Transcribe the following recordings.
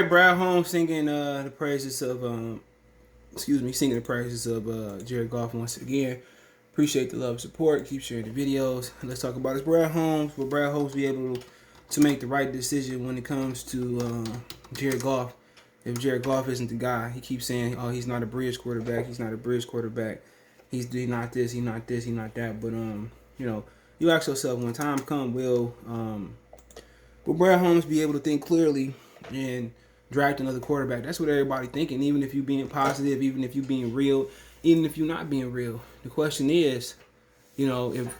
right, Brad Holmes singing the praises of singing the praises of Jared Goff once again. Appreciate the love and support. Keep sharing the videos. Let's talk about this Brad Holmes. Will Brad Holmes be able to make the right decision when it comes to Jared Goff? If Jared Goff isn't the guy, he keeps saying, "Oh, he's not a bridge quarterback. He's not a bridge quarterback. He's not this. He's not this. He's not that." But you ask yourself, when time comes, will Brad Holmes be able to think clearly and draft another quarterback? That's what everybody thinking. Even if you being positive, even if you being real, even if you're not being real. The question is, if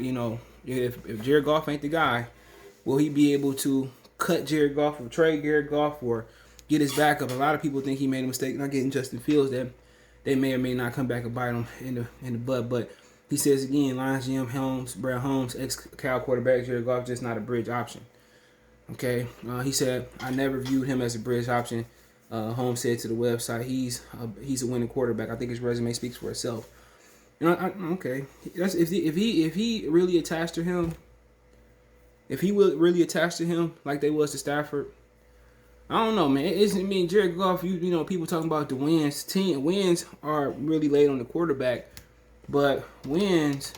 Jared Goff ain't the guy, will he be able to cut Jared Goff or trade Jared Goff or get his backup? A lot of people think he made a mistake not getting Justin Fields. That they may or may not come back and bite him in the butt. But he says again, Lions GM Brad Holmes, ex-Cal quarterback, Jared Goff just not a bridge option. Okay, he said, "I never viewed him as a bridge option." Holmes said to the website, "He's a winning quarterback. I think his resume speaks for itself." Okay, that's if he really attached to him, if he would really attach to him like they was to Stafford. I don't know, man. Jared Goff. People talking about the wins. Wins are really laid on the quarterback, but wins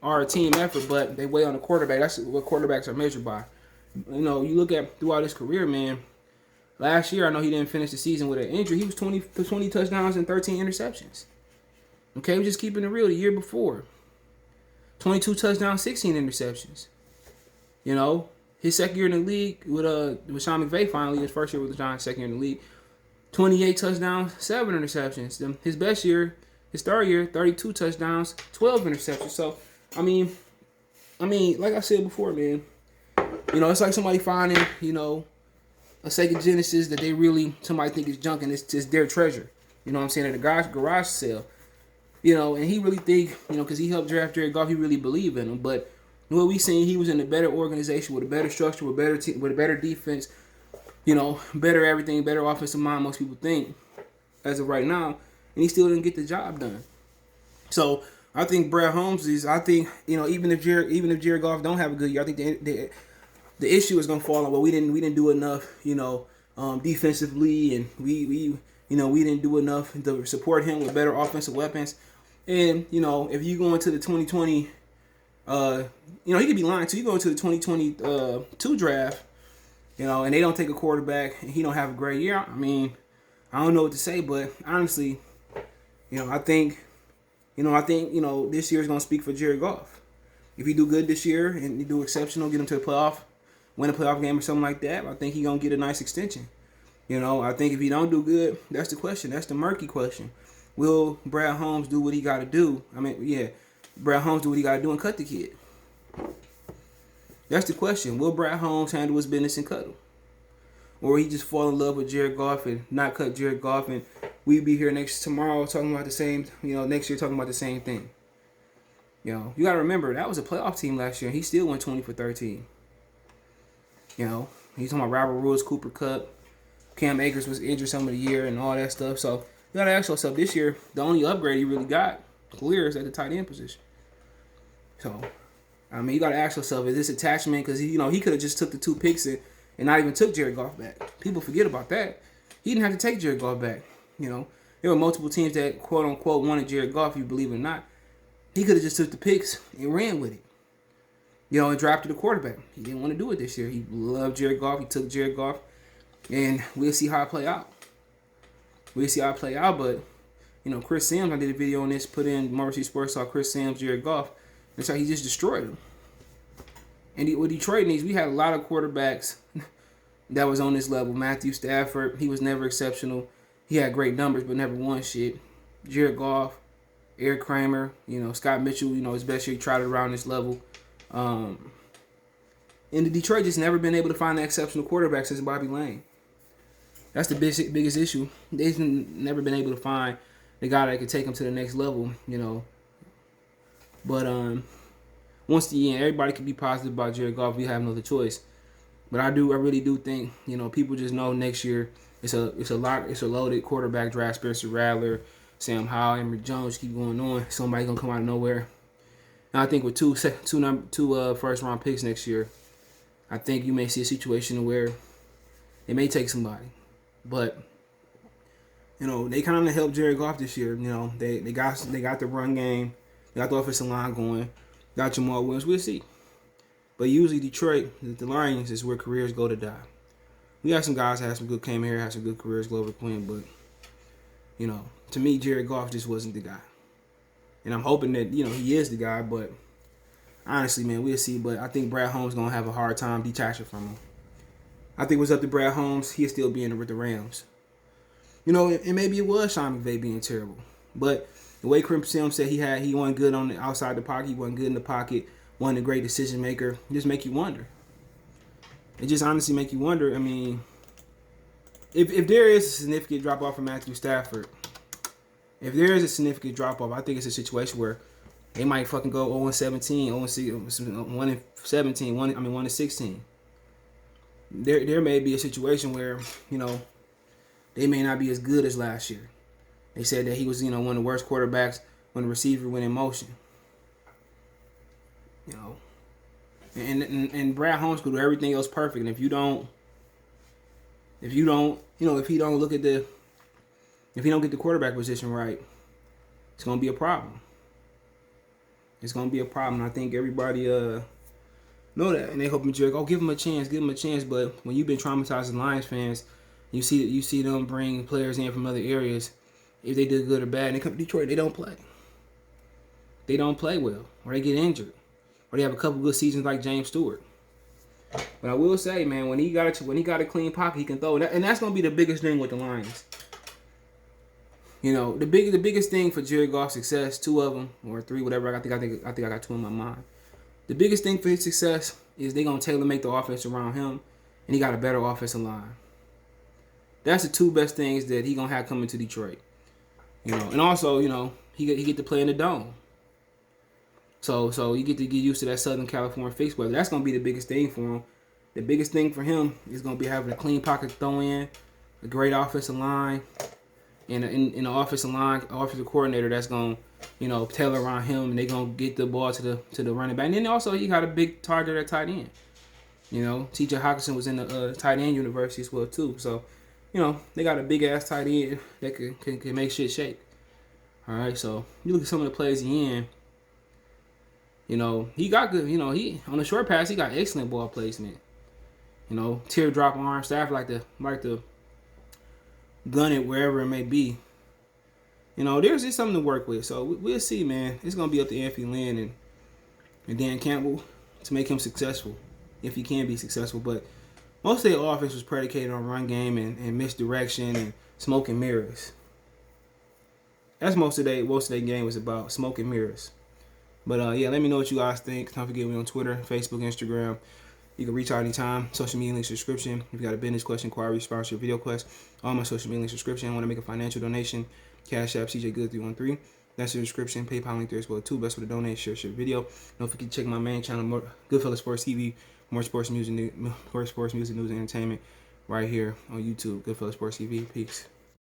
are a team effort, but they weigh on the quarterback. That's what quarterbacks are measured by. You look at throughout his career, man. Last year, I know he didn't finish the season with an injury. He was 20 touchdowns and 13 interceptions. Okay, we're just keeping it real. The year before, 22 touchdowns, 16 interceptions. His second year in the league with Sean McVay, finally his first year with the Giants, second year in the league, 28 touchdowns, 7 interceptions. His best year, his third year, 32 touchdowns, 12 interceptions. So, I mean, like I said before, man, it's like somebody finding, a Sega Genesis that somebody think is junk and it's just their treasure. You know what I'm saying? At a garage sale. And he really think, because he helped draft Jared Goff, he really believe in him. But what we seen, he was in a better organization with a better structure, with better team, with a better defense, better everything, better offensive mind, most people think, as of right now. And he still didn't get the job done. So I think Brad Holmes even if Jared Goff don't have a good year, I think the issue is gonna fall on, well, we didn't do enough, defensively, and we didn't do enough to support him with better offensive weapons. And if you go into the 2020, he could be lying too. You go into the 2022 draft, and they don't take a quarterback, and he don't have a great year. I don't know what to say, but honestly, I think this year is gonna speak for Jared Goff. If he do good this year and he do exceptional, get him to the playoff, win a playoff game or something like that, I think he's going to get a nice extension. I think if he don't do good, that's the question. That's the murky question. Will Brad Holmes do what he got to do? Brad Holmes do what he got to do and cut the kid. That's the question. Will Brad Holmes handle his business and cut him? Or he just fall in love with Jared Goff and not cut Jared Goff, and we be here tomorrow talking about the same, next year talking about the same thing. You got to remember, that was a playoff team last year, and he still went 20 for 13. He's talking about Robert Woods, Cooper Kupp, Cam Akers was injured some of the year and all that stuff. So you got to ask yourself, this year, the only upgrade he really got clear is at the tight end position. So, you got to ask yourself, is this attachment? Because, he could have just took the 2 picks and not even took Jared Goff back. People forget about that. He didn't have to take Jared Goff back. There were multiple teams that, quote unquote, wanted Jared Goff, you believe it or not. He could have just took the picks and ran with it. And drafted a quarterback. He didn't want to do it this year. He loved Jared Goff. He took Jared Goff. And we'll see how it play out. But, Chris Sims, I did a video on this, put in Mercy Sports, saw Chris Sims, Jared Goff. That's how he just destroyed him. And with Detroit needs, we had a lot of quarterbacks that was on this level. Matthew Stafford, he was never exceptional. He had great numbers, but never won shit. Jared Goff, Eric Kramer, Scott Mitchell, his best year, he tried it around this level. And the Detroit just never been able to find an exceptional quarterback since Bobby Lane. That's the biggest issue. They've never been able to find the guy that could take them to the next level, But once again, everybody can be positive about Jared Goff. We have no other choice. But I really do think, people just know next year it's a loaded quarterback draft. Spencer Rattler, Sam Howell, Emory Jones, keep going on. Somebody gonna come out of nowhere. And I think with two first round picks next year, I think you may see a situation where It may take somebody, but they kind of helped Jared Goff this year. They got the run game, they got the offensive line going, got Jamal Williams. We'll see. But usually Detroit, the Lions, is where careers go to die. We have some guys that have some good came here, have some good careers, Glover Quinn, but to me, Jared Goff just wasn't the guy. And I'm hoping that he is the guy, but honestly, man, we'll see. But I think Brad Holmes gonna have a hard time detaching from him. I think it was up to Brad Holmes, he'll still be in with the Rams. And maybe it was Sean McVay being terrible, but the way Chris Sims said he wasn't good on the outside the pocket, he wasn't good in the pocket, wasn't a great decision maker. Just make you wonder. It just honestly make you wonder. I mean, if there is a significant drop off from Matthew Stafford, I think it's a situation where they might fucking go 0-17, 1-17, 1-16. There may be a situation where they may not be as good as last year. They said that he was one of the worst quarterbacks when the receiver went in motion. And Brad Holmes could do everything else perfect, and if he don't get the quarterback position right, it's gonna be a problem. It's gonna be a problem. I think everybody know that, and they hoping Jared, give him a chance. But when you've been traumatizing Lions fans, you see them bring players in from other areas. If they do good or bad, and they come to Detroit, they don't play. They don't play well, or they get injured, or they have a couple good seasons like James Stewart. But I will say, man, when he got a clean pocket, he can throw, and that's gonna be the biggest thing with the Lions. The biggest thing for Jared Goff's success, 2 of them or 3, whatever. I think I got 2 in my mind. The biggest thing for his success is they're gonna tailor make the offense around him, and he got a better offensive line. That's the 2 best things that he gonna have coming to Detroit. And also he get to play in the dome. So you get to get used to that Southern California fixed weather. That's gonna be the biggest thing for him. The biggest thing for him is gonna be having a clean pocket to throw in, a great offensive line. And an offensive coordinator that's gonna, tailor around him, and they gonna get the ball to the running back. And then also he got a big target at tight end. T.J. Hawkinson was in the tight end university as well too. So, they got a big ass tight end that can make shit shake. All right, so you look at some of the plays he in. He got good. He on the short pass he got excellent ball placement. Teardrop arm, staff like the gun it wherever it may be. There's just something to work with. So we'll see, man. It's gonna be up to Anthony Lynn and Dan Campbell to make him successful, if he can be successful. But most of their offense was predicated on run game and misdirection and smoke and mirrors. That's most of their game was about, smoke and mirrors. But let me know what you guys think. Don't forget me on Twitter, Facebook, Instagram. You can reach out anytime. Social media link subscription. If you got a business question, inquiry, sponsor, video quest, all my social media link subscription. I want to make a financial donation. Cash App, CJ Good 313. That's the description. PayPal link there as well too. Best way to donate, share video. Don't forget to check my main channel, Goodfellas Sports TV. More sports music, news, and entertainment right here on YouTube. Goodfellas Sports TV. Peace.